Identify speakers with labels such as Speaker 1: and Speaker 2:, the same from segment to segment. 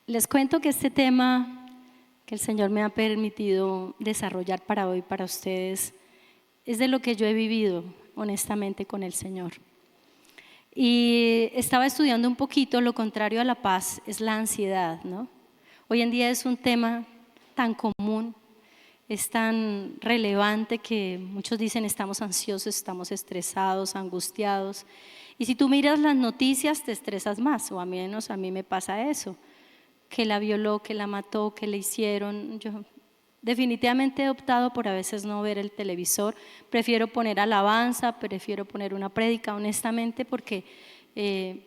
Speaker 1: Les cuento que este tema que el Señor me ha permitido desarrollar para hoy, para ustedes, es de lo que yo he vivido honestamente con el Señor. Y estaba estudiando un poquito, lo contrario a la paz es la ansiedad, ¿no? Hoy en día es un tema tan común, es tan relevante que muchos dicen estamos ansiosos, estamos estresados, angustiados. Y si tú miras las noticias te estresas más, o al menos a mí me pasa eso, que la violó, que la mató, que le hicieron. Yo definitivamente he optado por a veces no ver el televisor, prefiero poner alabanza, prefiero poner una prédica honestamente porque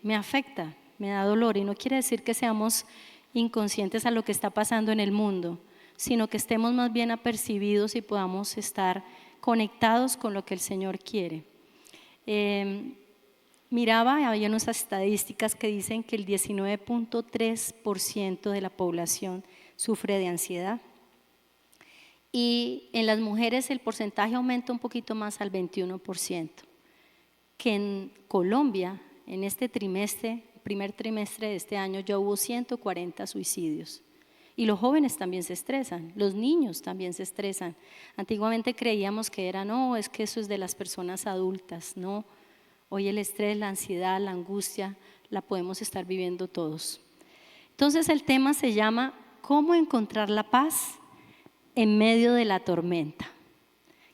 Speaker 1: me afecta, me da dolor, y no quiere decir que seamos inconscientes a lo que está pasando en el mundo, sino que estemos más bien apercibidos y podamos estar conectados con lo que el Señor quiere. Miraba, había unas estadísticas que dicen que el 19.3% de la población sufre de ansiedad, y en las mujeres el porcentaje aumenta un poquito más al 21%, que en Colombia en este trimestre, primer trimestre de este año, ya hubo 140 suicidios. Y los jóvenes también se estresan, los niños también se estresan. Antiguamente creíamos que era, no, es que eso es de las personas adultas, no. Hoy el estrés, la ansiedad, la angustia, la podemos estar viviendo todos. Entonces el tema se llama ¿cómo encontrar la paz en medio de la tormenta?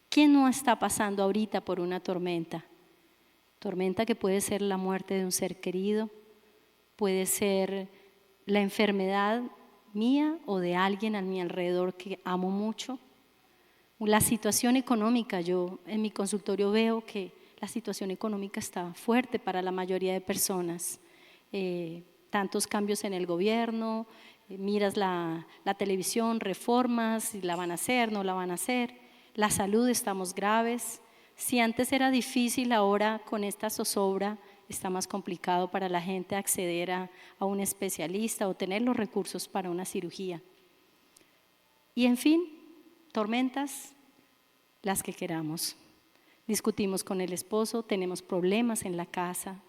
Speaker 1: ¿Quién no está pasando ahorita por una tormenta? Tormenta que puede ser la muerte de un ser querido, puede ser la enfermedad mía o de alguien a mi alrededor que amo mucho. La situación económica, yo en mi consultorio veo que la situación económica está fuerte para la mayoría de personas. Tantos cambios en el gobierno, miras la televisión, reformas, si la van a hacer, no la van a hacer. La salud, estamos graves. Si antes era difícil, ahora con esta zozobra está más complicado para la gente acceder a un especialista o tener los recursos para una cirugía. Y en fin, tormentas, las que queramos. Discutimos con el esposo, tenemos problemas en la casa,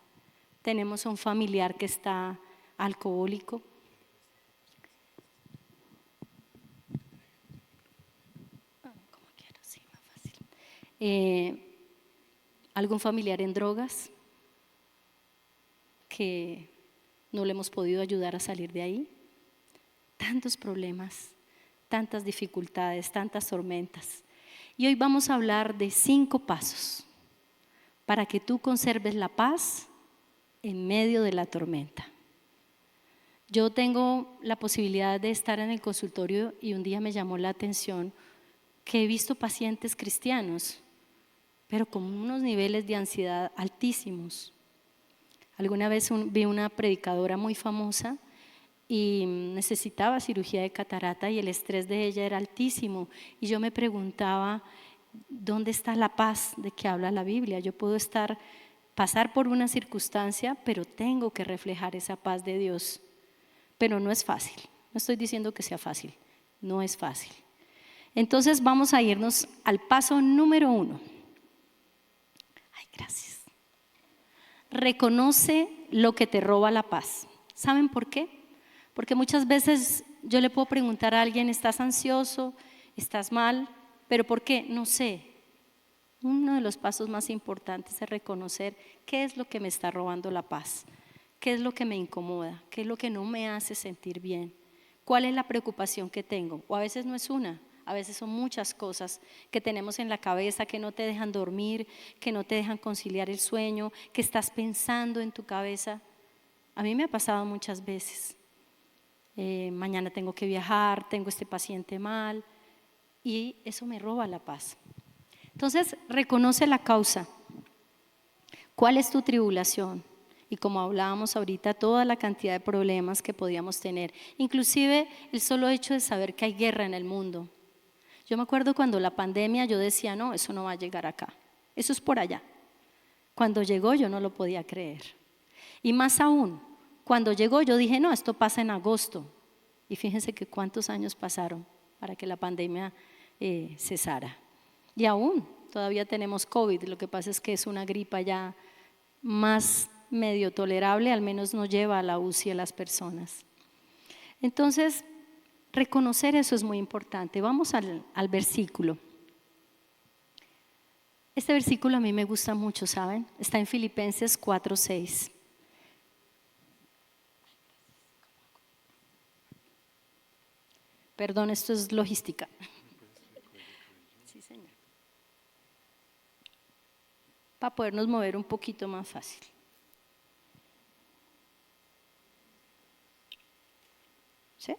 Speaker 1: tenemos un familiar que está alcohólico. Algún familiar en drogas que no le hemos podido ayudar a salir de ahí. Tantos problemas, tantas dificultades, tantas tormentas. Y hoy vamos a hablar de 5 pasos para que tú conserves la paz en medio de la tormenta. Yo tengo la posibilidad de estar en el consultorio y un día me llamó la atención que he visto pacientes cristianos, pero con unos niveles de ansiedad altísimos. Alguna vez vi una predicadora muy famosa y necesitaba cirugía de catarata y el estrés de ella era altísimo, y yo me preguntaba, ¿dónde está la paz de que habla la Biblia? Yo puedo pasar por una circunstancia, pero tengo que reflejar esa paz de Dios. Pero no es fácil, no estoy diciendo que sea fácil, no es fácil. Entonces vamos a irnos al paso número 1. Ay, gracias. Reconoce lo que te roba la paz. ¿Saben por qué? Porque muchas veces yo le puedo preguntar a alguien, ¿estás ansioso? ¿Estás mal? ¿Pero por qué? No sé. Uno de los pasos más importantes es reconocer qué es lo que me está robando la paz, qué es lo que me incomoda, qué es lo que no me hace sentir bien, cuál es la preocupación que tengo. O a veces no es una, a veces son muchas cosas que tenemos en la cabeza que no te dejan dormir, que no te dejan conciliar el sueño, que estás pensando en tu cabeza. A mí me ha pasado muchas veces. Mañana tengo que viajar, tengo este paciente mal, y eso me roba la paz. Entonces, reconoce la causa. ¿Cuál es tu tribulación? Y como hablábamos ahorita, toda la cantidad de problemas que podíamos tener, inclusive el solo hecho de saber que hay guerra en el mundo. Yo me acuerdo cuando la pandemia yo decía, no, eso no va a llegar acá, eso es por allá. Cuando llegó yo no lo podía creer. Y más aún, cuando llegó yo dije, no, esto pasa en agosto. Y fíjense que cuántos años pasaron para que la pandemia cesara. Y aún todavía tenemos COVID, lo que pasa es que es una gripa ya más medio tolerable, al menos no lleva a la UCI a las personas. Entonces, reconocer eso es muy importante. Vamos al versículo. Este versículo a mí me gusta mucho, ¿saben? Está en Filipenses 4:6. Perdón, esto es logística. Sí, señor. Para podernos mover un poquito más fácil. ¿Sí?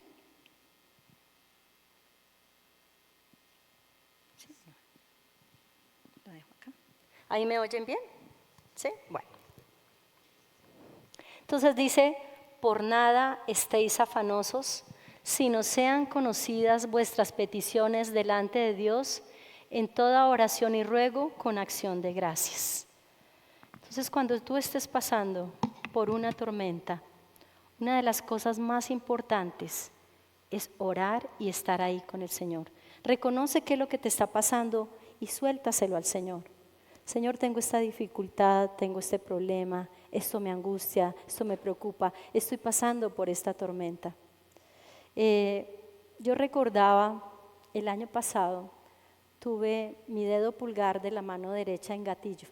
Speaker 1: ¿Sí? Lo dejo acá. ¿Ahí me oyen bien? ¿Sí? Bueno. Entonces dice, por nada estéis afanosos, sino sean conocidas vuestras peticiones delante de Dios en toda oración y ruego con acción de gracias. Entonces, cuando tú estés pasando por una tormenta, una de las cosas más importantes es orar y estar ahí con el Señor. Reconoce qué es lo que te está pasando y suéltaselo al Señor. Señor, tengo esta dificultad, tengo este problema, esto me angustia, esto me preocupa, estoy pasando por esta tormenta. Yo recordaba el año pasado, tuve mi dedo pulgar de la mano derecha en gatillo.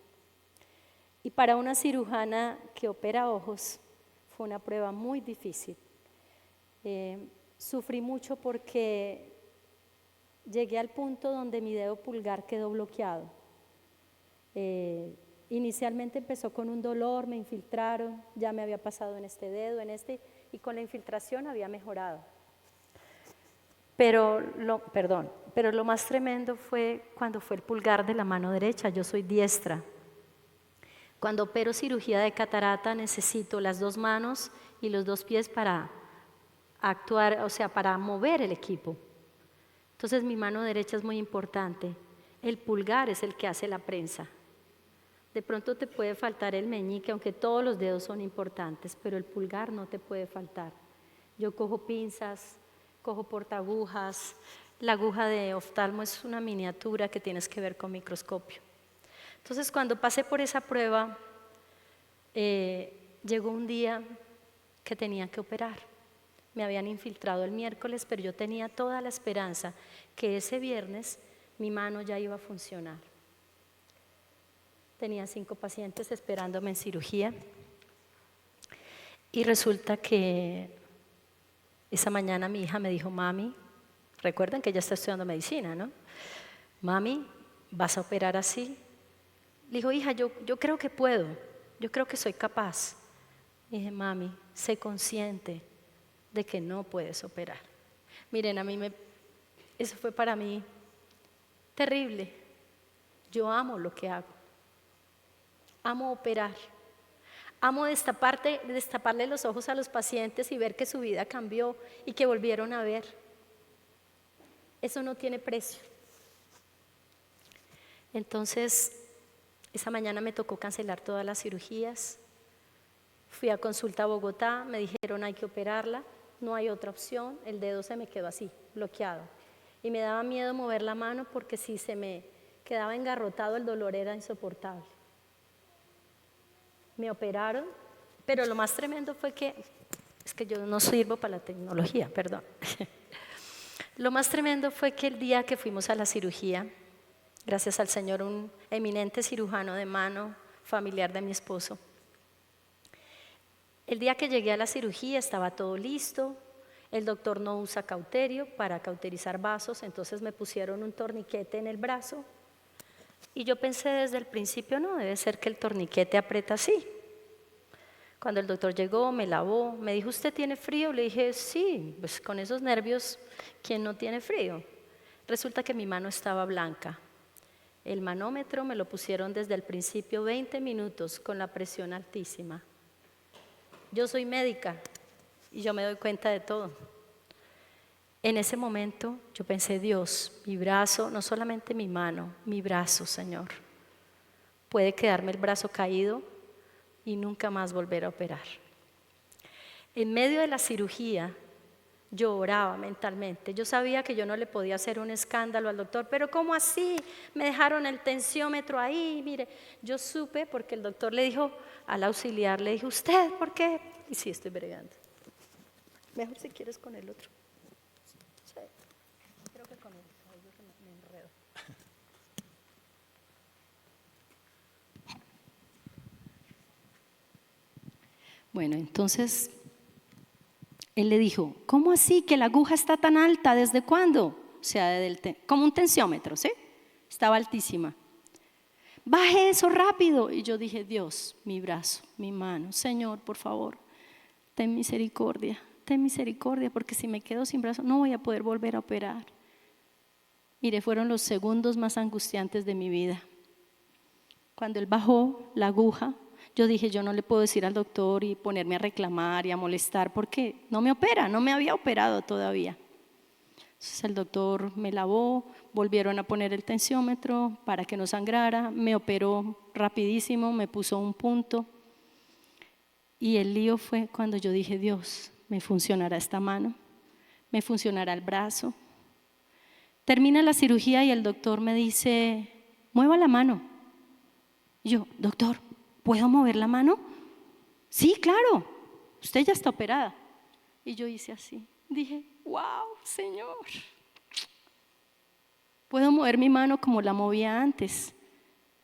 Speaker 1: Y para una cirujana que opera ojos fue una prueba muy difícil. Sufrí mucho porque llegué al punto donde mi dedo pulgar quedó bloqueado. Inicialmente empezó con un dolor, me infiltraron, ya me había pasado en este dedo, y con la infiltración había mejorado. Pero lo más tremendo fue cuando fue el pulgar de la mano derecha. Yo soy diestra. Cuando opero cirugía de catarata necesito las dos manos y los dos pies para actuar, o sea, para mover el equipo. Entonces mi mano derecha es muy importante. El pulgar es el que hace la prensa. De pronto te puede faltar el meñique, aunque todos los dedos son importantes, pero el pulgar no te puede faltar. Yo cojo pinzas, cojo portaagujas. La aguja de oftalmo es una miniatura que tienes que ver con microscopio. Entonces, cuando pasé por esa prueba, llegó un día que tenía que operar. Me habían infiltrado el miércoles, pero yo tenía toda la esperanza que ese viernes mi mano ya iba a funcionar. Tenía 5 pacientes esperándome en cirugía y resulta que esa mañana mi hija me dijo, mami, recuerden que ella está estudiando medicina, ¿no? Mami, ¿vas a operar así? Le dijo, hija, yo creo que puedo, yo creo que soy capaz. Le dije, mami, sé consciente de que no puedes operar. Miren, eso fue para mí terrible. Yo amo lo que hago. Amo operar. Amo destaparle los ojos a los pacientes y ver que su vida cambió y que volvieron a ver. Eso no tiene precio. Entonces, esa mañana me tocó cancelar todas las cirugías. Fui a consulta a Bogotá, me dijeron hay que operarla, no hay otra opción, el dedo se me quedó así, bloqueado. Y me daba miedo mover la mano porque si se me quedaba engarrotado el dolor era insoportable. Me operaron, pero lo más tremendo fue que, es que yo no sirvo para la tecnología, perdón. Lo más tremendo fue que el día que fuimos a la cirugía, gracias al Señor, un eminente cirujano de mano, familiar de mi esposo, el día que llegué a la cirugía estaba todo listo, el doctor no usa cauterio para cauterizar vasos, entonces me pusieron un torniquete en el brazo y yo pensé desde el principio, no, debe ser que el torniquete aprieta así. Cuando el doctor llegó, me lavó, me dijo, ¿usted tiene frío? Le dije, sí, pues con esos nervios, ¿quién no tiene frío? Resulta que mi mano estaba blanca. El manómetro me lo pusieron desde el principio 20 minutos con la presión altísima. Yo soy médica y yo me doy cuenta de todo. En ese momento yo pensé, Dios, mi brazo, no solamente mi mano, mi brazo, Señor. Puede quedarme el brazo caído y nunca más volver a operar. En medio de la cirugía, yo oraba mentalmente. Yo sabía que yo no le podía hacer un escándalo al doctor, pero ¿cómo así? Me dejaron el tensiómetro ahí, mire. Yo supe porque el doctor le dijo al auxiliar, le dijo, ¿usted por qué? Y sí, estoy bregando. Mejor si quieres con el otro. Sí, creo que con el cabello me enredo. Bueno, entonces él le dijo, ¿cómo así que la aguja está tan alta? ¿Desde cuándo? O sea, como un tensiómetro, ¿sí? Estaba altísima. Baje eso rápido. Y yo dije, Dios, mi brazo, mi mano, Señor, por favor, ten misericordia, porque si me quedo sin brazo no voy a poder volver a operar. Mire, fueron los segundos más angustiantes de mi vida. Cuando él bajó la aguja, yo dije, yo no le puedo decir al doctor y ponerme a reclamar y a molestar porque no me opera, no me había operado todavía. Entonces el doctor me lavó, volvieron a poner el tensiómetro para que no sangrara, me operó rapidísimo, me puso un punto. Y el lío fue cuando yo dije, Dios, ¿me funcionará esta mano? ¿Me funcionará el brazo? Termina la cirugía y el doctor me dice, mueva la mano. Y yo, doctor, ¿puedo mover la mano? Sí, claro, usted ya está operada. Y yo hice así, dije, wow, Señor. Puedo mover mi mano como la movía antes.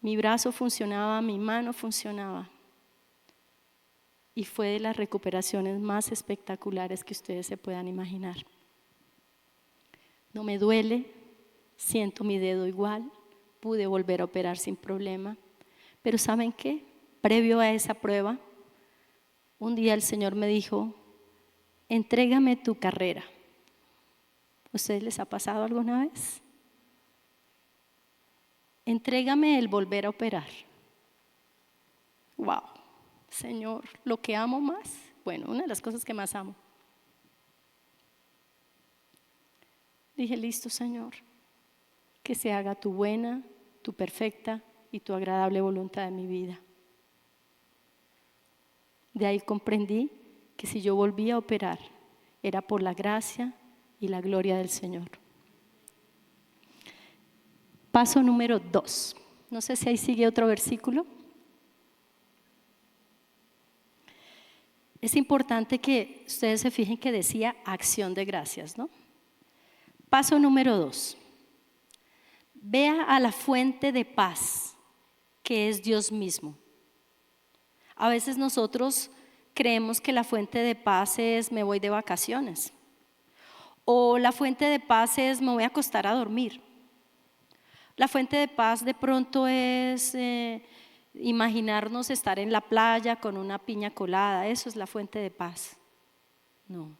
Speaker 1: Mi brazo funcionaba, mi mano funcionaba. Y fue de las recuperaciones más espectaculares que ustedes se puedan imaginar. No me duele, siento mi dedo igual, pude volver a operar sin problema. Pero ¿saben qué? Previo a esa prueba, un día el Señor me dijo, entrégame tu carrera. ¿A ustedes les ha pasado alguna vez? Entrégame el volver a operar. Wow, Señor, lo que amo más, bueno, una de las cosas que más amo. Dije, listo, Señor, que se haga tu buena, tu perfecta y tu agradable voluntad en mi vida. De ahí comprendí que si yo volvía a operar, era por la gracia y la gloria del Señor. Paso número 2. No sé si ahí sigue otro versículo. Es importante que ustedes se fijen que decía acción de gracias, ¿no? Paso número 2. Vea a la fuente de paz, que es Dios mismo. A veces nosotros creemos que la fuente de paz es me voy de vacaciones. O la fuente de paz es me voy a acostar a dormir. La fuente de paz de pronto es imaginarnos estar en la playa con una piña colada. Eso es la fuente de paz. No,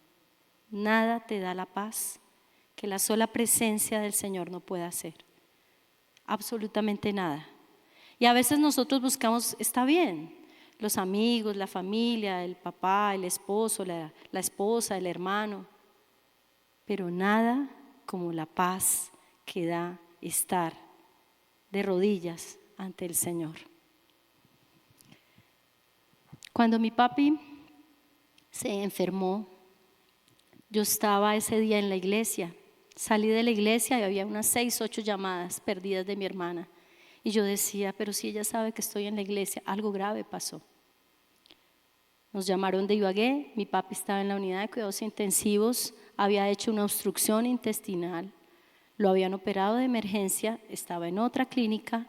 Speaker 1: nada te da la paz que la sola presencia del Señor no pueda hacer. Absolutamente nada. Y a veces nosotros buscamos, está bien, los amigos, la familia, el papá, el esposo, la esposa, el hermano, pero nada como la paz que da estar de rodillas ante el Señor. Cuando mi papi se enfermó, yo estaba ese día en la iglesia. Salí de la iglesia y había unas 6, 8 llamadas perdidas de mi hermana. Y yo decía, pero si ella sabe que estoy en la iglesia, algo grave pasó. Nos llamaron de Ibagué, mi papi estaba en la unidad de cuidados intensivos, había hecho una obstrucción intestinal, lo habían operado de emergencia, estaba en otra clínica,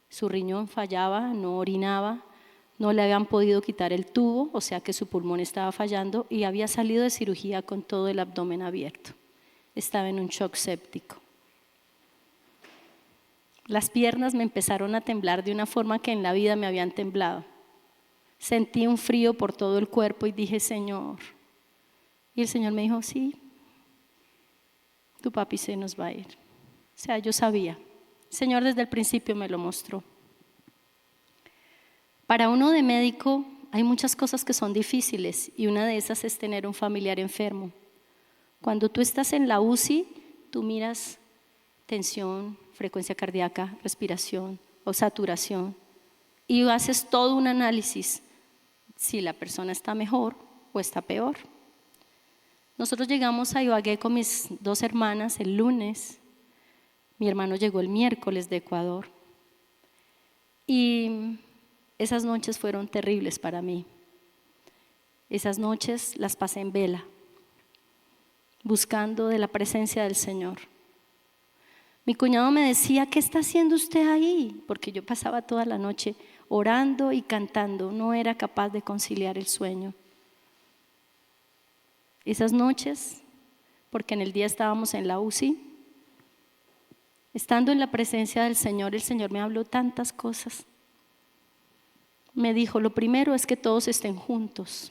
Speaker 1: su riñón fallaba, no orinaba, no le habían podido quitar el tubo, o sea que su pulmón estaba fallando y había salido de cirugía con todo el abdomen abierto. Estaba en un shock séptico. Las piernas me empezaron a temblar de una forma que en la vida me habían temblado. Sentí un frío por todo el cuerpo y dije, Señor. Y el Señor me dijo, sí, tu papi se nos va a ir. O sea, yo sabía. El Señor desde el principio me lo mostró. Para uno de médico hay muchas cosas que son difíciles y una de esas es tener un familiar enfermo. Cuando tú estás en la UCI, tú miras tensión, frecuencia cardíaca, respiración o saturación y haces todo un análisis si la persona está mejor o está peor. Nosotros llegamos a Ibagué con mis 2 hermanas el lunes, mi hermano llegó el miércoles de Ecuador y esas noches fueron terribles para mí. Esas noches las pasé en vela. buscando de la presencia del Señor. Mi cuñado me decía, ¿qué está haciendo usted ahí? Porque yo pasaba toda la noche orando y cantando, no era capaz de conciliar el sueño. Esas noches, porque en el día estábamos en la UCI, estando en la presencia del Señor, el Señor me habló tantas cosas. Me dijo, lo primero es que todos estén juntos.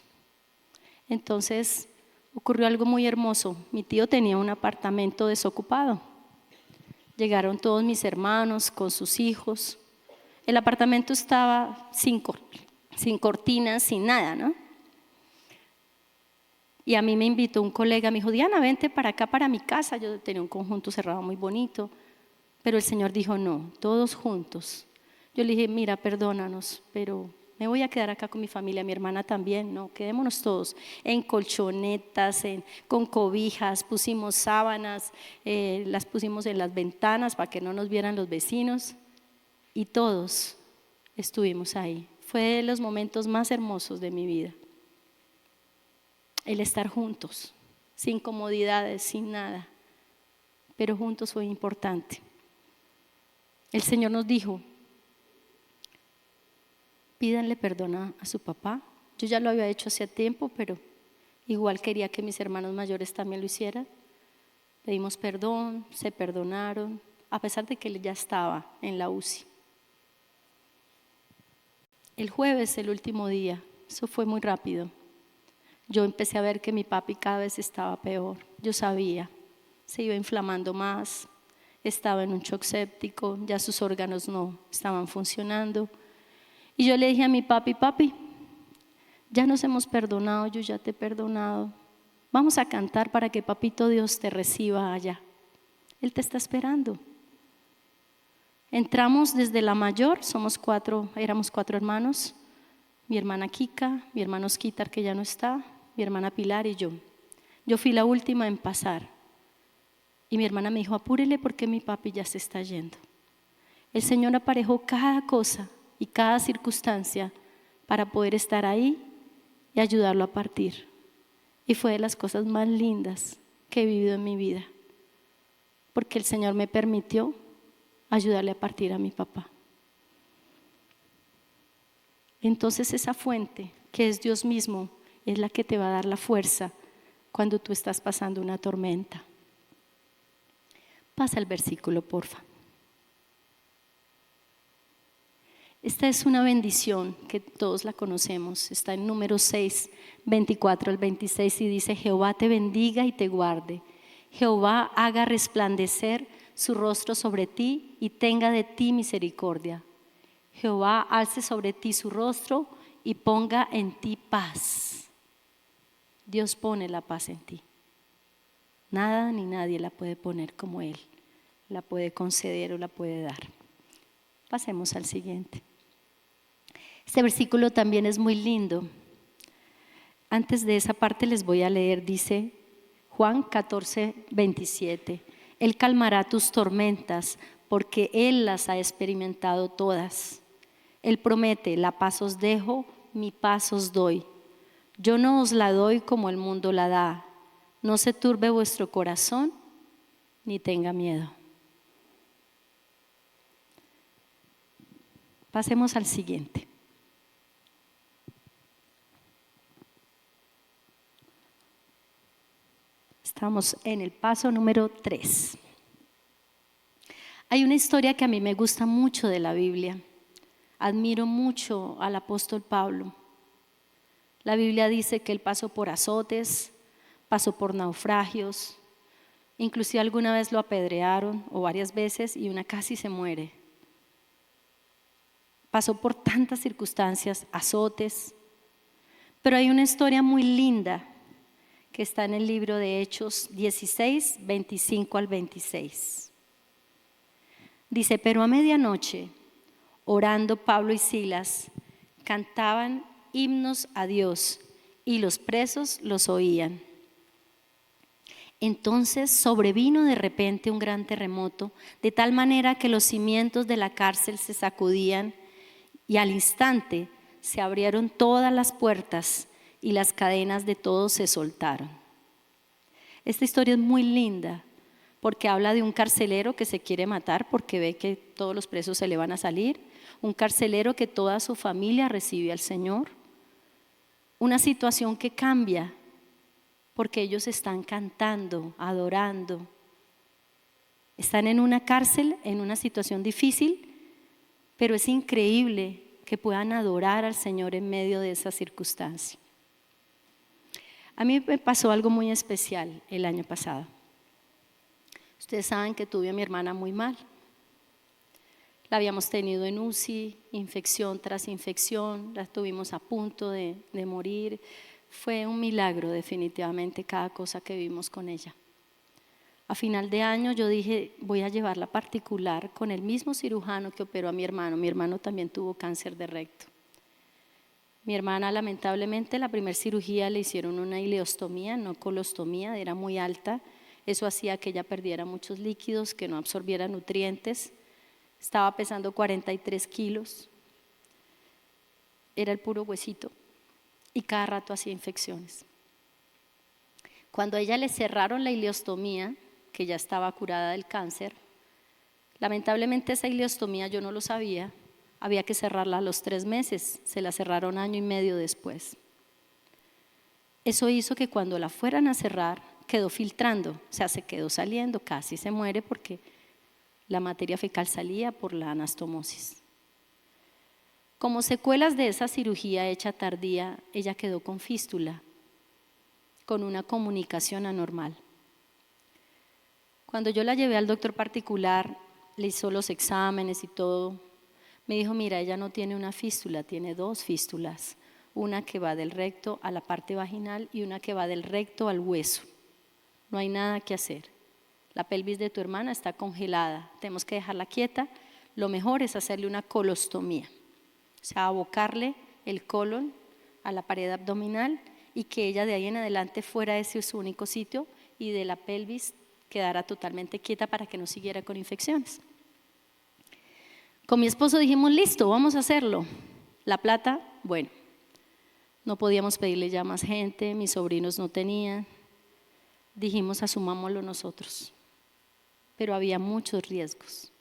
Speaker 1: Entonces ocurrió algo muy hermoso. Mi tío tenía un apartamento desocupado. Llegaron todos mis hermanos con sus hijos. El apartamento estaba sin cortinas, sin nada, ¿no? Y a mí me invitó un colega, me dijo, Diana, vente para acá, para mi casa. Yo tenía un conjunto cerrado muy bonito, pero el Señor dijo, no, todos juntos. Yo le dije, mira, perdónanos, pero me voy a quedar acá con mi familia, mi hermana también, no, quedémonos todos en colchonetas, con cobijas, pusimos sábanas, las pusimos en las ventanas para que no nos vieran los vecinos y todos estuvimos ahí. Fue de los momentos más hermosos de mi vida, el estar juntos, sin comodidades, sin nada, pero juntos fue importante. El Señor nos dijo, pídanle perdón a su papá. Yo ya lo había hecho hace tiempo, pero igual quería que mis hermanos mayores también lo hicieran. Pedimos perdón, se perdonaron, a pesar de que él ya estaba en la UCI. El jueves, el último día, eso fue muy rápido. Yo empecé a ver que mi papi cada vez estaba peor. Yo sabía, se iba inflamando más, estaba en un shock séptico, ya sus órganos no estaban funcionando. Y yo le dije a mi papi, ya nos hemos perdonado, yo ya te he perdonado. Vamos a cantar para que papito Dios te reciba allá. Él te está esperando. Entramos desde la mayor, éramos 4 hermanos. Mi hermana Kika, mi hermano Skitar, que ya no está, mi hermana Pilar y yo. Yo fui la última en pasar. Y mi hermana me dijo, apúrele porque mi papi ya se está yendo. El Señor aparejó cada cosa y cada circunstancia para poder estar ahí y ayudarlo a partir. Y fue de las cosas más lindas que he vivido en mi vida, porque el Señor me permitió ayudarle a partir a mi papá. Entonces esa fuente, que es Dios mismo, es la que te va a dar la fuerza cuando tú estás pasando una tormenta. Pasa el versículo, porfa. Esta es una bendición que todos la conocemos, está en Números 6, 24 al 26 y dice, Jehová te bendiga y te guarde, Jehová haga resplandecer su rostro sobre ti y tenga de ti misericordia, Jehová alce sobre ti su rostro y ponga en ti paz. Dios pone la paz en ti, nada ni nadie la puede poner como Él, la puede conceder o la puede dar. Pasemos al siguiente. Este versículo también es muy lindo. Antes de esa parte les voy a leer, dice Juan 14, 27. Él calmará tus tormentas porque Él las ha experimentado todas. Él promete, la paz os dejo, mi paz os doy. Yo no os la doy como el mundo la da. No se turbe vuestro corazón ni tenga miedo. Pasemos al siguiente. Estamos en el paso número 3. Hay una historia que a mí me gusta mucho de la Biblia. Admiro mucho al apóstol Pablo. La Biblia dice que él pasó por azotes, pasó por naufragios, inclusive alguna vez lo apedrearon o varias veces y una casi se muere. Pasó por tantas circunstancias, azotes, pero hay una historia muy linda que está en el libro de Hechos 16, 25 al 26. Dice, pero a medianoche, orando Pablo y Silas, cantaban himnos a Dios y los presos los oían. Entonces sobrevino de repente un gran terremoto, de tal manera que los cimientos de la cárcel se sacudían y al instante se abrieron todas las puertas y las cadenas de todos se soltaron. Esta historia es muy linda porque habla de un carcelero que se quiere matar porque ve que todos los presos se le van a salir, un carcelero que toda su familia recibe al Señor, una situación que cambia porque ellos están cantando, adorando, están en una cárcel, en una situación difícil, pero es increíble que puedan adorar al Señor en medio de esa circunstancia. A mí me pasó algo muy especial el año pasado. Ustedes saben que tuve a mi hermana muy mal. La habíamos tenido en UCI, infección tras infección, la tuvimos a punto de morir. Fue un milagro definitivamente cada cosa que vivimos con ella. A final de año yo dije, voy a llevarla particular con el mismo cirujano que operó a mi hermano. Mi hermano también tuvo cáncer de recto. Mi hermana lamentablemente la primera cirugía le hicieron una ileostomía, no colostomía, era muy alta. Eso hacía que ella perdiera muchos líquidos, que no absorbiera nutrientes. Estaba pesando 43 kilos. Era el puro huesito y cada rato hacía infecciones. Cuando a ella le cerraron la ileostomía, que ya estaba curada del cáncer, lamentablemente esa ileostomía yo no lo sabía, había que cerrarla a los 3 meses, se la cerraron 1 año y medio después. Eso hizo que cuando la fueran a cerrar quedó filtrando, o sea, se quedó saliendo, casi se muere porque la materia fecal salía por la anastomosis. Como secuelas de esa cirugía hecha tardía, ella quedó con fístula, con una comunicación anormal. Cuando yo la llevé al doctor particular, le hizo los exámenes y todo, me dijo, mira, ella no tiene una fístula, tiene 2 fístulas, una que va del recto a la parte vaginal y una que va del recto al hueso. No hay nada que hacer. La pelvis de tu hermana está congelada, tenemos que dejarla quieta. Lo mejor es hacerle una colostomía, o sea, abocarle el colon a la pared abdominal y que ella de ahí en adelante fuera ese su único sitio y de la pelvis quedara totalmente quieta para que no siguiera con infecciones. Con mi esposo dijimos, listo, vamos a hacerlo. La plata, bueno, no podíamos pedirle ya más gente, mis sobrinos no tenían. Dijimos, asumámoslo nosotros. Pero había muchos riesgos.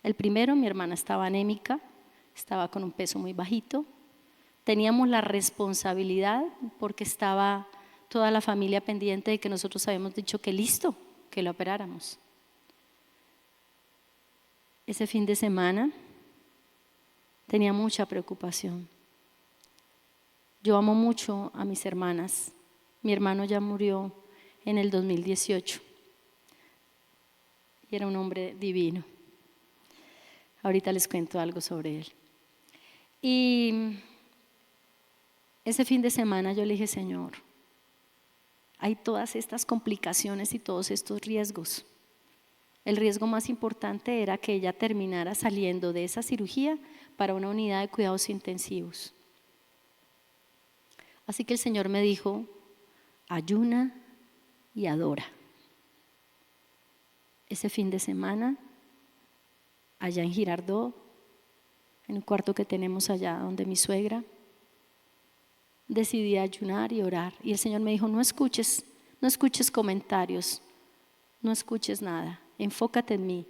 Speaker 1: El primero, mi hermana estaba anémica, estaba con un peso muy bajito. Teníamos la responsabilidad porque estaba toda la familia pendiente de que nosotros habíamos dicho que listo, que la operáramos. Ese fin de semana tenía mucha preocupación. Yo amo mucho a mis hermanas. Mi hermano ya murió en el 2018 y era un hombre divino. Ahorita les cuento algo sobre él. Y ese fin de semana yo le dije, Señor, hay todas estas complicaciones y todos estos riesgos. El riesgo más importante era que ella terminara saliendo de esa cirugía para una unidad de cuidados intensivos. Así que el Señor me dijo, ayuna y adora. Ese fin de semana, allá en Girardot, en un cuarto que tenemos allá donde mi suegra, decidí ayunar y orar. Y el Señor me dijo, no escuches comentarios, no escuches nada, enfócate en mí.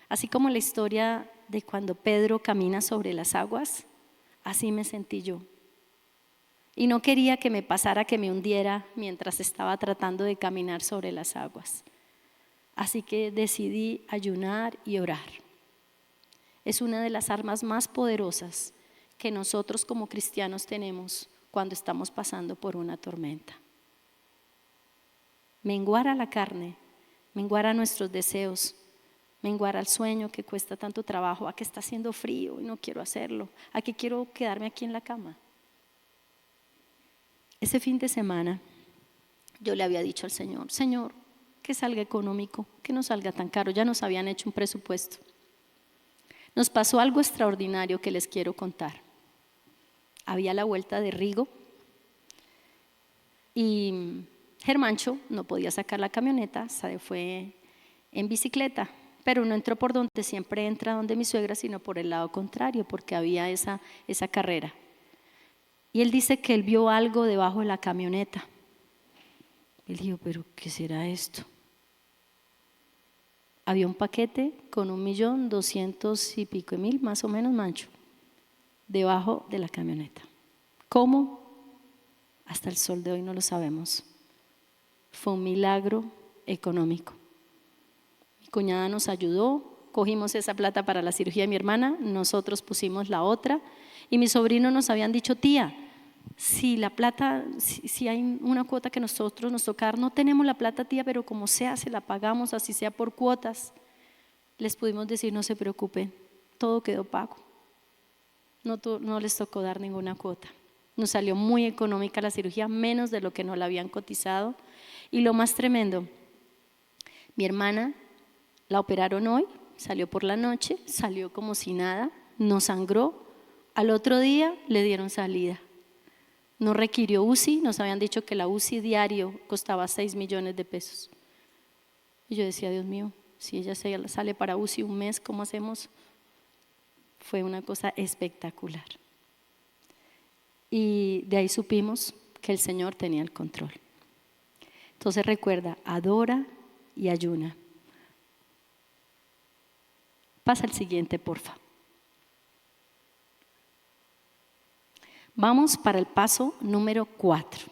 Speaker 1: Así como la historia de cuando Pedro camina sobre las aguas, así me sentí yo. Y no quería que me pasara, que me hundiera mientras estaba tratando de caminar sobre las aguas. Así que decidí ayunar y orar. Es una de las armas más poderosas que nosotros como cristianos tenemos cuando estamos pasando por una tormenta. Menguar a la carne, menguar a nuestros deseos, menguar al sueño que cuesta tanto trabajo, a que está haciendo frío y no quiero hacerlo, a que quiero quedarme aquí en la cama. Ese fin de semana yo le había dicho al Señor, Señor, que salga económico, que no salga tan caro. Ya nos habían hecho un presupuesto. Nos pasó algo extraordinario que les quiero contar. Había la vuelta de Rigo y Germancho no podía sacar la camioneta, se fue en bicicleta, pero no entró por donde siempre entra donde mi suegra, sino por el lado contrario, porque había esa carrera. Y él dice que él vio algo debajo de la camioneta. Él dijo, pero ¿qué será esto? Había un paquete con 1.200.000 y pico, más o menos, Mancho, debajo de la camioneta. ¿Cómo? Hasta el sol de hoy no lo sabemos. Fue un milagro económico. Mi cuñada nos ayudó, cogimos esa plata para la cirugía de mi hermana, nosotros pusimos la otra y mis sobrinos nos habían dicho, tía, si la plata, si hay una cuota que nosotros nos toca dar, no tenemos la plata, tía, pero como sea, se la pagamos, así sea por cuotas. Les pudimos decir, no se preocupen, todo quedó pago. No les tocó dar ninguna cuota. Nos salió muy económica la cirugía, menos de lo que nos la habían cotizado. Y lo más tremendo, mi hermana la operaron hoy, salió por la noche, salió como si nada, no sangró. Al otro día le dieron salida. No requirió UCI, nos habían dicho que la UCI diario costaba 6 millones de pesos. Y yo decía, Dios mío, si ella sale para UCI un mes, ¿cómo hacemos? Fue una cosa espectacular. Y de ahí supimos que el Señor tenía el control. Entonces recuerda, adora y ayuna. Pasa el siguiente, porfa. Vamos para el paso número 4.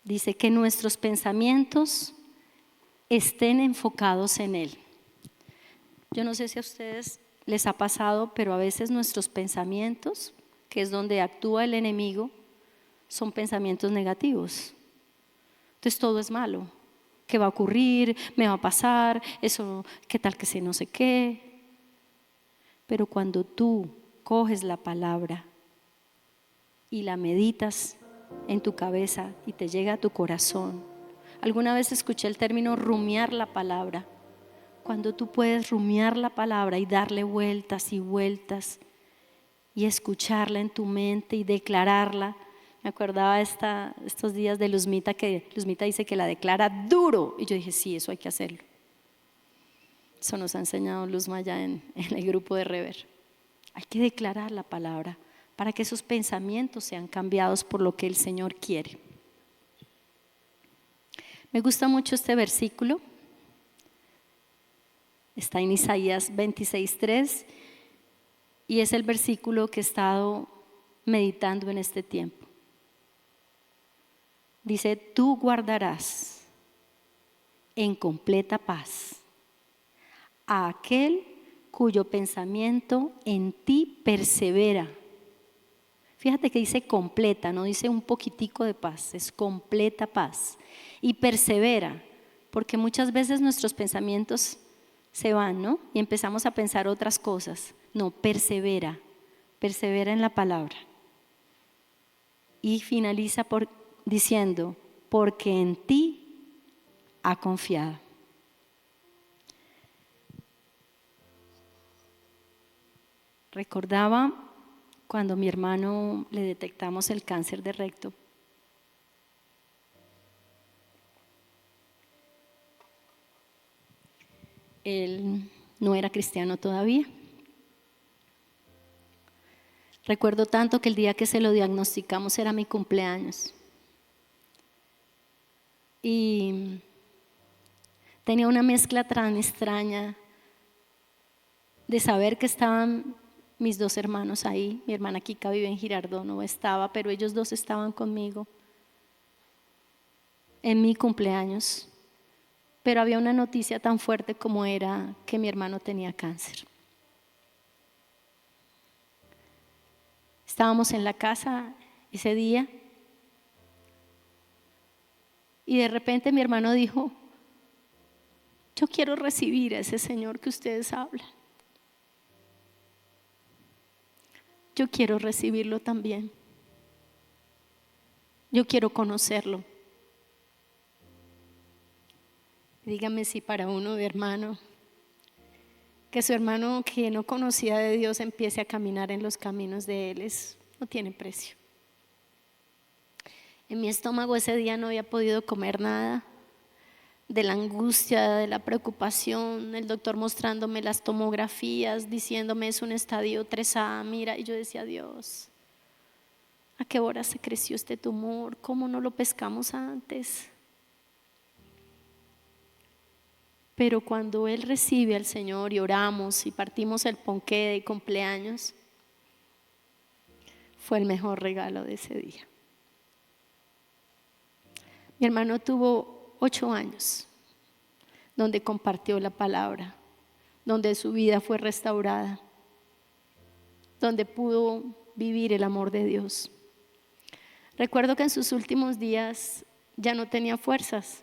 Speaker 1: Dice que nuestros pensamientos estén enfocados en Él. Yo no sé si a ustedes les ha pasado, pero a veces nuestros pensamientos, que es donde actúa el enemigo, son pensamientos negativos. Entonces todo es malo. ¿Qué va a ocurrir? ¿Me va a pasar? Eso, ¿qué tal que sé no sé qué? Pero cuando tú coges la palabra y la meditas en tu cabeza y te llega a tu corazón. Alguna vez escuché el término rumiar la palabra. Cuando tú puedes rumiar la palabra y darle vueltas y vueltas y escucharla en tu mente y declararla. Me acordaba estos días de Luzmita, que Luzmita dice que la declara duro. Y yo dije, sí, eso hay que hacerlo. Eso nos ha enseñado Luzma ya en el grupo de Rever. Hay que declarar la palabra para que esos pensamientos sean cambiados por lo que el Señor quiere. Me gusta mucho este versículo. Está en Isaías 26:3 y es el versículo que he estado meditando en este tiempo. Dice, tú guardarás en completa paz a aquel cuyo pensamiento en ti persevera. Fíjate que dice completa, no dice un poquitico de paz, es completa paz. Y persevera, porque muchas veces nuestros pensamientos se van, ¿no? Y empezamos a pensar otras cosas. No, persevera en la palabra. Y finaliza diciendo, porque en ti ha confiado. Recordaba cuando a mi hermano le detectamos el cáncer de recto. Él no era cristiano todavía. Recuerdo tanto que el día que se lo diagnosticamos era mi cumpleaños. Y tenía una mezcla tan extraña de saber que estaban mis dos hermanos ahí. Mi hermana Kika vive en Girardot, no estaba, pero ellos dos estaban conmigo en mi cumpleaños. Pero había una noticia tan fuerte como era que mi hermano tenía cáncer. Estábamos en la casa ese día y de repente mi hermano dijo, yo quiero recibir a ese Señor que ustedes hablan. Yo quiero recibirlo también. Yo quiero conocerlo. Dígame si para uno de hermano, que su hermano que no conocía de Dios empiece a caminar en los caminos de Él, no tiene precio. En mi estómago ese día no había podido comer nada, de la angustia, de la preocupación, el doctor mostrándome las tomografías, diciéndome es un estadio 3A, mira, y yo decía, Dios, ¿A qué hora se creció este tumor? ¿Cómo no lo pescamos antes? Pero cuando él recibe al Señor y oramos y partimos el ponqué de cumpleaños, fue el mejor regalo de ese día. Mi hermano tuvo 8 años donde compartió la palabra, donde su vida fue restaurada, donde pudo vivir el amor de Dios. Recuerdo que en sus últimos días ya no tenía fuerzas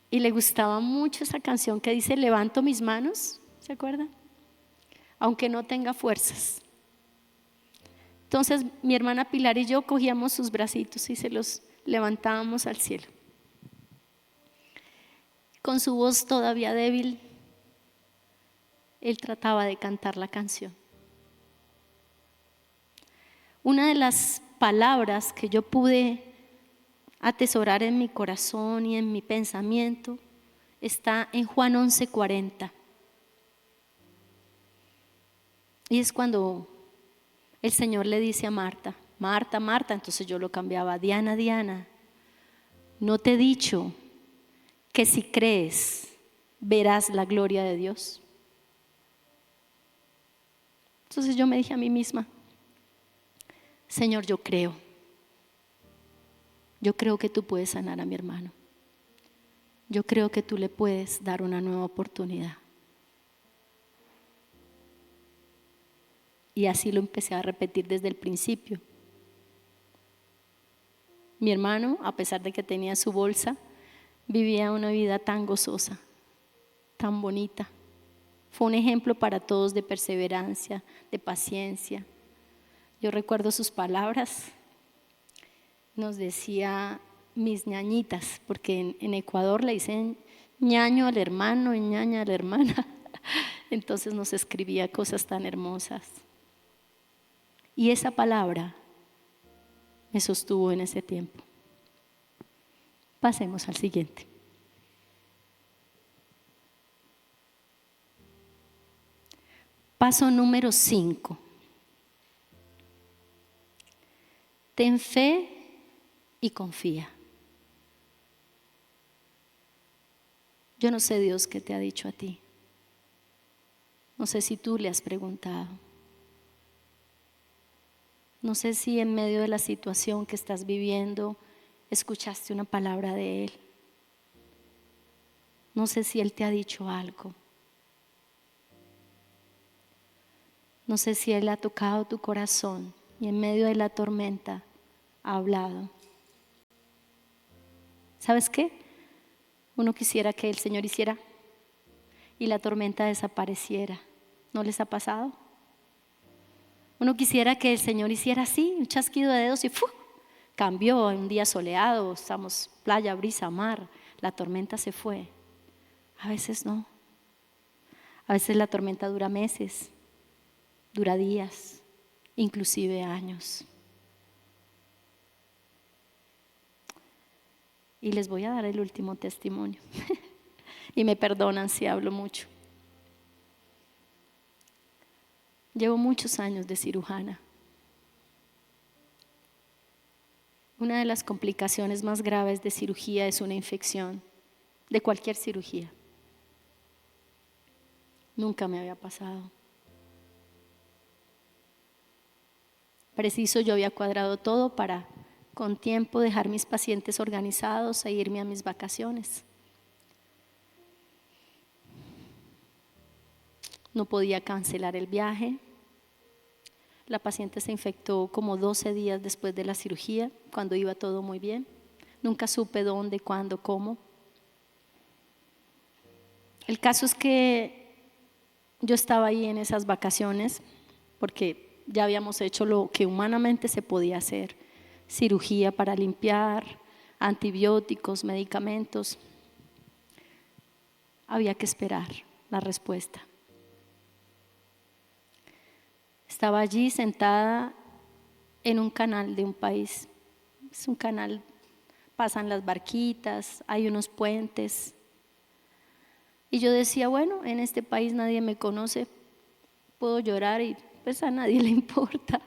Speaker 1: y le gustaba mucho esa canción que dice levanto mis manos, ¿se acuerdan? Aunque no tenga fuerzas. Entonces mi hermana Pilar y yo cogíamos sus bracitos y se los levantábamos al cielo. Con su voz todavía débil, él trataba de cantar la canción. Una de las palabras que yo pude atesorar en mi corazón y en mi pensamiento está en Juan 11:40. Y es cuando el Señor le dice a Marta, Marta, Marta, entonces yo lo cambiaba, Diana, Diana, ¿no te he dicho que si crees verás la gloria de Dios? Entonces yo me dije a mí misma, Señor, yo creo que tú puedes sanar a mi hermano. Yo creo que tú le puedes dar una nueva oportunidad. Y así lo empecé a repetir desde el principio. Mi hermano, a pesar de que tenía su bolsa, vivía una vida tan gozosa, tan bonita. Fue un ejemplo para todos de perseverancia, de paciencia. Yo recuerdo sus palabras. Nos decía mis ñañitas, porque en Ecuador le dicen ñaño al hermano y ñaña a la hermana. Entonces nos escribía cosas tan hermosas. Y esa palabra me sostuvo en ese tiempo. Pasemos al siguiente. Paso número 5. Ten fe y confía. Yo no sé, Dios, qué te ha dicho a ti. No sé si tú le has preguntado. No sé si en medio de la situación que estás viviendo escuchaste una palabra de Él. No sé si Él te ha dicho algo. No sé si Él ha tocado tu corazón y en medio de la tormenta ha hablado. ¿Sabes qué? Uno quisiera que el Señor hiciera y la tormenta desapareciera. ¿No les ha pasado? Uno quisiera que el Señor hiciera así, un chasquido de dedos y ¡fu! Cambió en un día soleado, estamos playa, brisa, mar, la tormenta se fue. A veces no. A veces la tormenta dura meses, dura días, inclusive años. Y les voy a dar el último testimonio. Y me perdonan si hablo mucho. Llevo muchos años de cirujana. Una de las complicaciones más graves de cirugía es una infección, de cualquier cirugía. Nunca me había pasado. Preciso, yo había cuadrado todo para con tiempo dejar mis pacientes organizados e irme a mis vacaciones. No podía cancelar el viaje. La paciente se infectó como 12 días después de la cirugía, cuando iba todo muy bien. Nunca supe dónde, cuándo, cómo. El caso es que yo estaba ahí en esas vacaciones porque ya habíamos hecho lo que humanamente se podía hacer. Cirugía para limpiar, antibióticos, medicamentos. Había que esperar la respuesta. Estaba allí sentada en un canal de un país. Es un canal, pasan las barquitas, hay unos puentes. Y yo decía, bueno, en este país nadie me conoce, puedo llorar y pues a nadie le importa.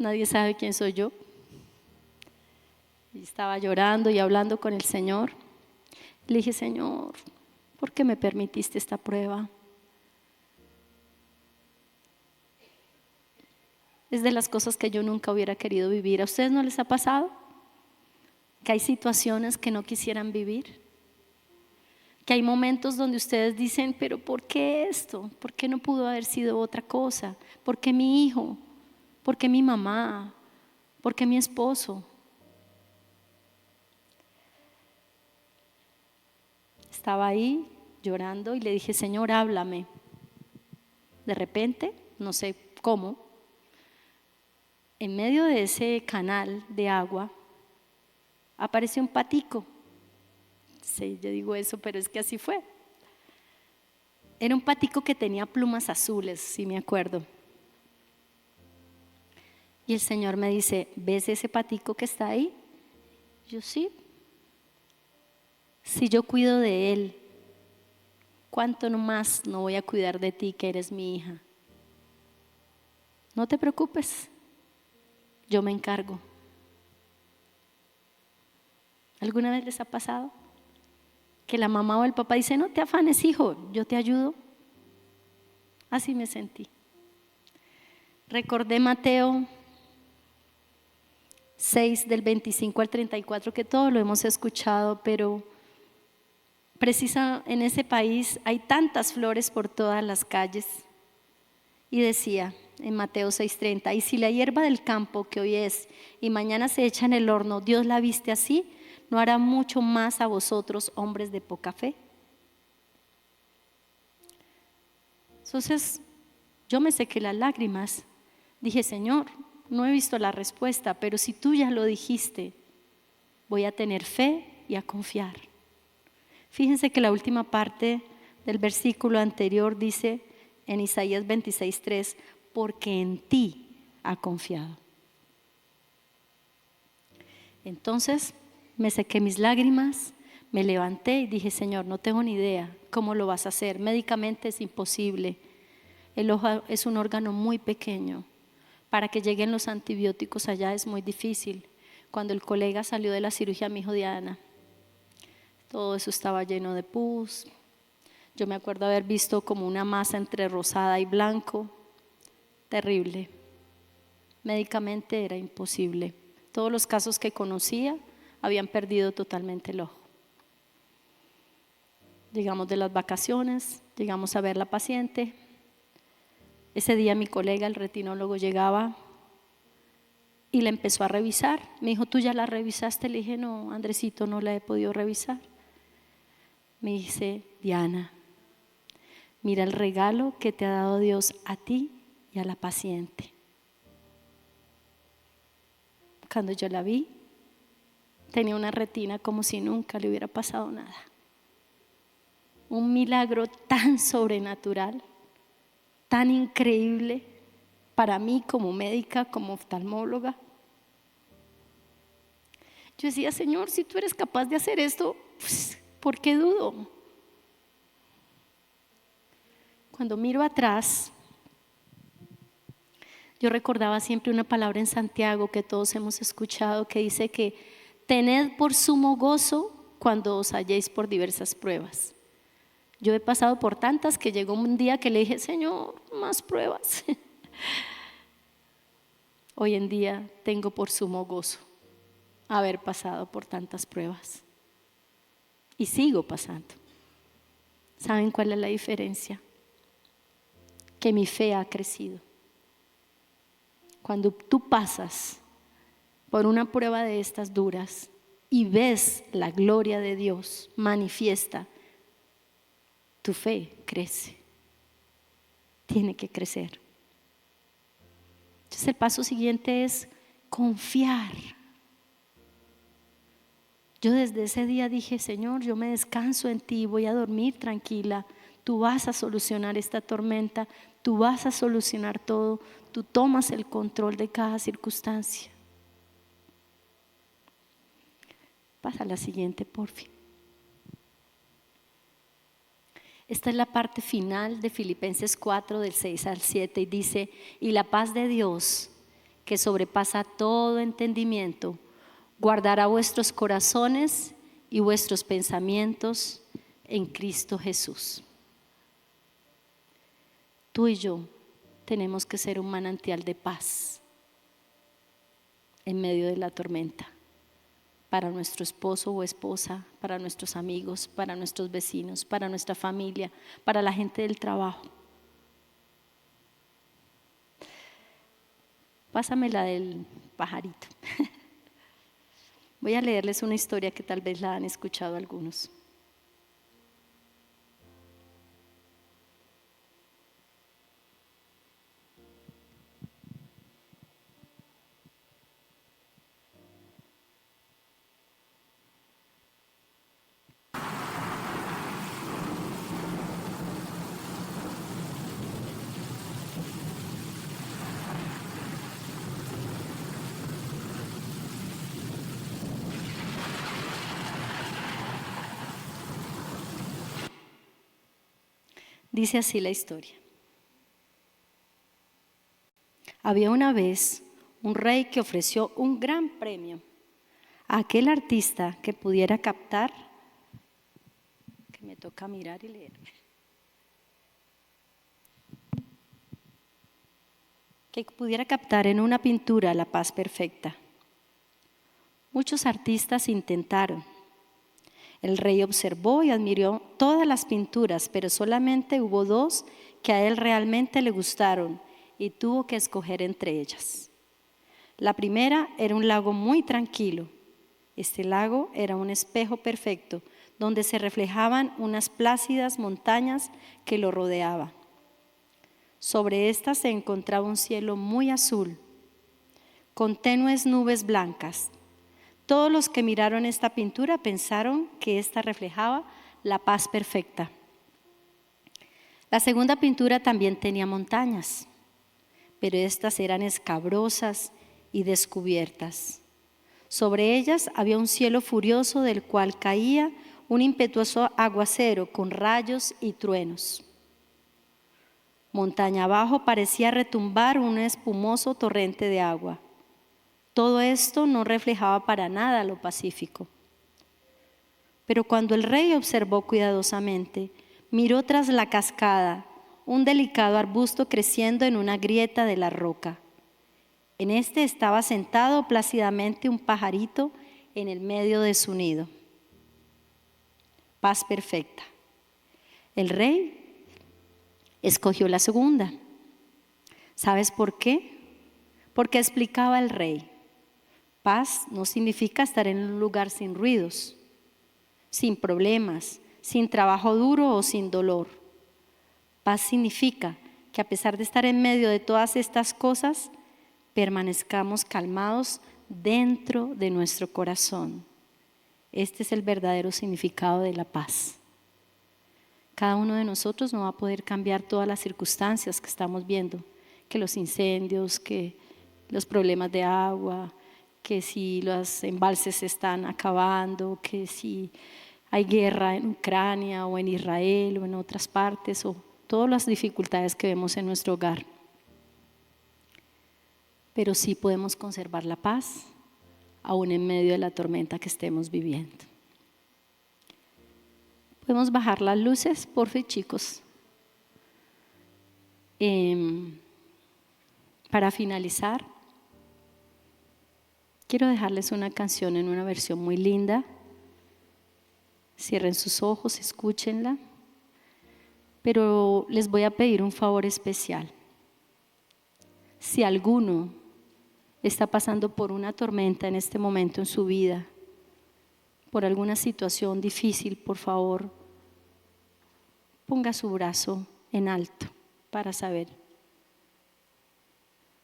Speaker 1: nadie sabe quién soy yo. Y estaba llorando y hablando con el Señor. Le dije, Señor, ¿por qué me permitiste esta prueba? Es de las cosas que yo nunca hubiera querido vivir. ¿A ustedes no les ha pasado? Que hay situaciones que no quisieran vivir. Que hay momentos donde ustedes dicen, pero ¿por qué esto? ¿Por qué no pudo haber sido otra cosa? ¿Por qué mi hijo? ¿Por qué mi mamá? ¿Por qué mi esposo? Estaba ahí llorando y le dije, Señor, háblame. De repente, no sé cómo, en medio de ese canal de agua apareció un patico. Sí, yo digo eso, pero es que así fue. Era un patico que tenía plumas azules, si me acuerdo. Y el Señor me dice, ¿ves ese patico que está ahí? Yo sí. Si yo cuido de él, ¿cuánto más no voy a cuidar de ti que eres mi hija? No te preocupes, yo me encargo. ¿Alguna vez les ha pasado? Que la mamá o el papá dice, no te afanes, hijo, yo te ayudo. Así me sentí. Recordé Mateo 6 del 25 al 34, que todo lo hemos escuchado, pero precisa en ese país hay tantas flores por todas las calles. Y decía en Mateo 6:30, y si la hierba del campo que hoy es y mañana se echa en el horno, Dios la viste así, ¿no hará mucho más a vosotros, hombres de poca fe? Entonces yo me sequé las lágrimas. Dije, Señor, no he visto la respuesta, pero si tú ya lo dijiste, voy a tener fe y a confiar. Fíjense que la última parte del versículo anterior dice en Isaías 26:3, porque en ti ha confiado. Entonces me sequé mis lágrimas, me levanté y dije, Señor, no tengo ni idea cómo lo vas a hacer. Médicamente es imposible. El ojo es un órgano muy pequeño. Para que lleguen los antibióticos allá es muy difícil. Cuando el colega salió de la cirugía me dijo, Diana, todo eso estaba lleno de pus. Yo me acuerdo haber visto como una masa entre rosada y blanco. Terrible. Médicamente era imposible. Todos los casos que conocía habían perdido totalmente el ojo. Llegamos de las vacaciones, llegamos a ver la paciente. Ese día mi colega, el retinólogo, llegaba y la empezó a revisar. Me dijo, ¿tú ya la revisaste? Le dije, no, Andresito, no la he podido revisar. Me dice, Diana, mira el regalo que te ha dado Dios a ti y a la paciente. Cuando yo la vi, tenía una retina como si nunca le hubiera pasado nada. Un milagro tan sobrenatural, tan increíble para mí como médica, como oftalmóloga. Yo decía, Señor, si tú eres capaz de hacer esto, pues, ¿por qué dudo? Cuando miro atrás, yo recordaba siempre una palabra en Santiago que todos hemos escuchado que dice que tened por sumo gozo cuando os halléis por diversas pruebas. Yo he pasado por tantas que llegó un día que le dije, Señor, más pruebas. Hoy en día tengo por sumo gozo haber pasado por tantas pruebas. Y sigo pasando. ¿Saben cuál es la diferencia? Que mi fe ha crecido. Cuando tú pasas por una prueba de estas duras y ves la gloria de Dios manifiesta, tu fe crece. Tiene que crecer. Entonces el paso siguiente es confiar. Yo desde ese día dije, Señor, yo me descanso en ti, voy a dormir tranquila. Tú vas a solucionar esta tormenta, tú vas a solucionar todo, tú tomas el control de cada circunstancia. Pasa a la siguiente, porfi. Esta es la parte final de Filipenses 4, del 6 al 7, y dice, y la paz de Dios, que sobrepasa todo entendimiento, guardará vuestros corazones y vuestros pensamientos en Cristo Jesús. Tú y yo tenemos que ser un manantial de paz en medio de la tormenta, para nuestro esposo o esposa, para nuestros amigos, para nuestros vecinos, para nuestra familia, para la gente del trabajo. Pásame la del pajarito. Voy a leerles una historia que tal vez la han escuchado algunos. Dice así la historia. Había una vez un rey que ofreció un gran premio a aquel artista que pudiera captar, que me toca mirar y leer, que pudiera captar en una pintura la paz perfecta. Muchos artistas intentaron. El rey observó y admiró todas las pinturas, pero solamente hubo dos que a él realmente le gustaron y tuvo que escoger entre ellas. La primera era un lago muy tranquilo. Este lago era un espejo perfecto donde se reflejaban unas plácidas montañas que lo rodeaban. Sobre estas se encontraba un cielo muy azul, con tenues nubes blancas. Todos los que miraron esta pintura pensaron que ésta reflejaba la paz perfecta. La segunda pintura también tenía montañas, pero estas eran escabrosas y descubiertas. Sobre ellas había un cielo furioso del cual caía un impetuoso aguacero con rayos y truenos. Montaña abajo parecía retumbar un espumoso torrente de agua. Todo esto no reflejaba para nada lo pacífico. Pero cuando el rey observó cuidadosamente, miró tras la cascada un delicado arbusto creciendo en una grieta de la roca. En este estaba sentado plácidamente un pajarito en el medio de su nido. Paz perfecta. El rey escogió la segunda. ¿Sabes por qué? Porque explicaba el rey. Paz no significa estar en un lugar sin ruidos, sin problemas, sin trabajo duro o sin dolor. Paz significa que a pesar de estar en medio de todas estas cosas, permanezcamos calmados dentro de nuestro corazón. Este es el verdadero significado de la paz. Cada uno de nosotros no va a poder cambiar todas las circunstancias que estamos viendo, que los incendios, que los problemas de agua, que si los embalses se están acabando, que si hay guerra en Ucrania o en Israel o en otras partes, o todas las dificultades que vemos en nuestro hogar. Pero sí podemos conservar la paz, aún en medio de la tormenta que estemos viviendo. ¿Podemos bajar las luces, por favor, chicos? Para finalizar, quiero dejarles una canción en una versión muy linda. Cierren sus ojos, escúchenla. Pero les voy a pedir un favor especial. Si alguno está pasando por una tormenta en este momento en su vida, por alguna situación difícil, por favor, ponga su brazo en alto para saber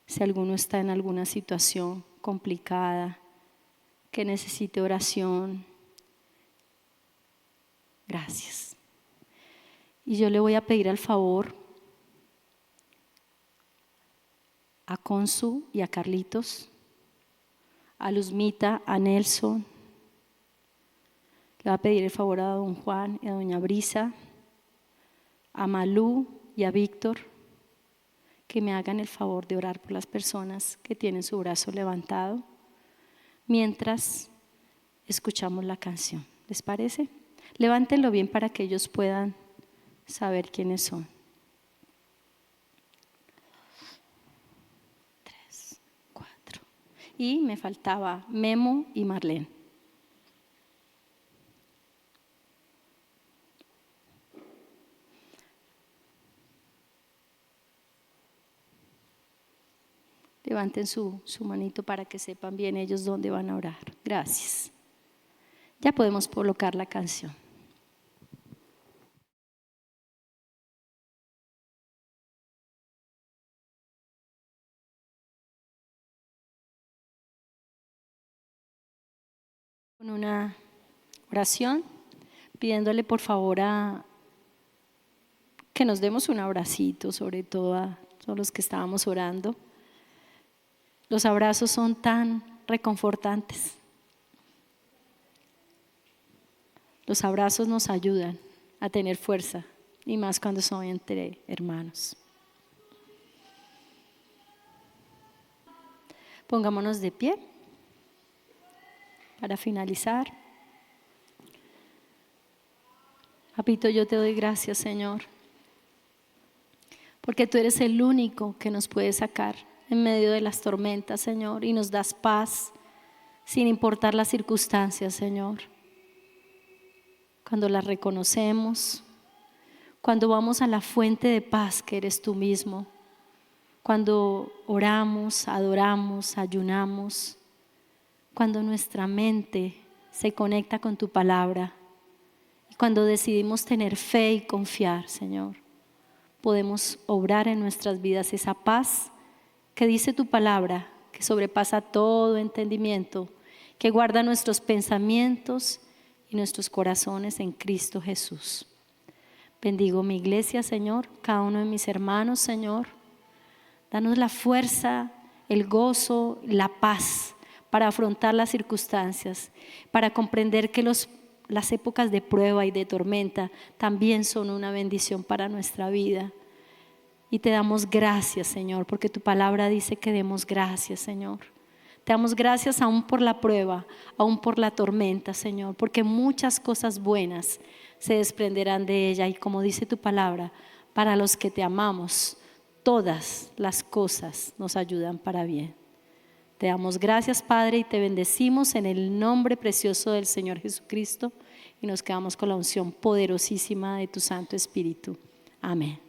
Speaker 1: si alguno está en alguna situación complicada, que necesite oración. Gracias. Y yo le voy a pedir al favor a Consu y a Carlitos, a Luzmita, a Nelson. Le voy a pedir el favor a don Juan y a doña Brisa, a Malú y a Víctor, que me hagan el favor de orar por las personas que tienen su brazo levantado mientras escuchamos la canción. ¿Les parece? Levántenlo bien para que ellos puedan saber quiénes son. 3, 4. Y me faltaba Memo y Marlene. Levanten su manito para que sepan bien ellos dónde van a orar. Gracias. Ya podemos colocar la canción. Con una oración, pidiéndole por favor que nos demos un abracito, sobre todo a todos los que estábamos orando. Los abrazos son tan reconfortantes. Los abrazos nos ayudan a tener fuerza, y más cuando son entre hermanos. Pongámonos de pie para finalizar. Papito, yo te doy gracias, Señor, porque tú eres el único que nos puede sacar en medio de las tormentas, Señor, y nos das paz sin importar las circunstancias, Señor. Cuando las reconocemos, cuando vamos a la fuente de paz que eres tú mismo, cuando oramos, adoramos, ayunamos, cuando nuestra mente se conecta con tu palabra y cuando decidimos tener fe y confiar, Señor, podemos obrar en nuestras vidas esa paz que dice tu palabra, que sobrepasa todo entendimiento, que guarda nuestros pensamientos y nuestros corazones en Cristo Jesús. Bendigo mi iglesia, Señor, cada uno de mis hermanos, Señor. Danos la fuerza, el gozo, la paz para afrontar las circunstancias, para comprender que las épocas de prueba y de tormenta también son una bendición para nuestra vida. Y te damos gracias, Señor, porque tu palabra dice que demos gracias, Señor. Te damos gracias aún por la prueba, aún por la tormenta, Señor, porque muchas cosas buenas se desprenderán de ella. Y como dice tu palabra, para los que te amamos, todas las cosas nos ayudan para bien. Te damos gracias, Padre, y te bendecimos en el nombre precioso del Señor Jesucristo. Y nos quedamos con la unción poderosísima de tu Santo Espíritu. Amén.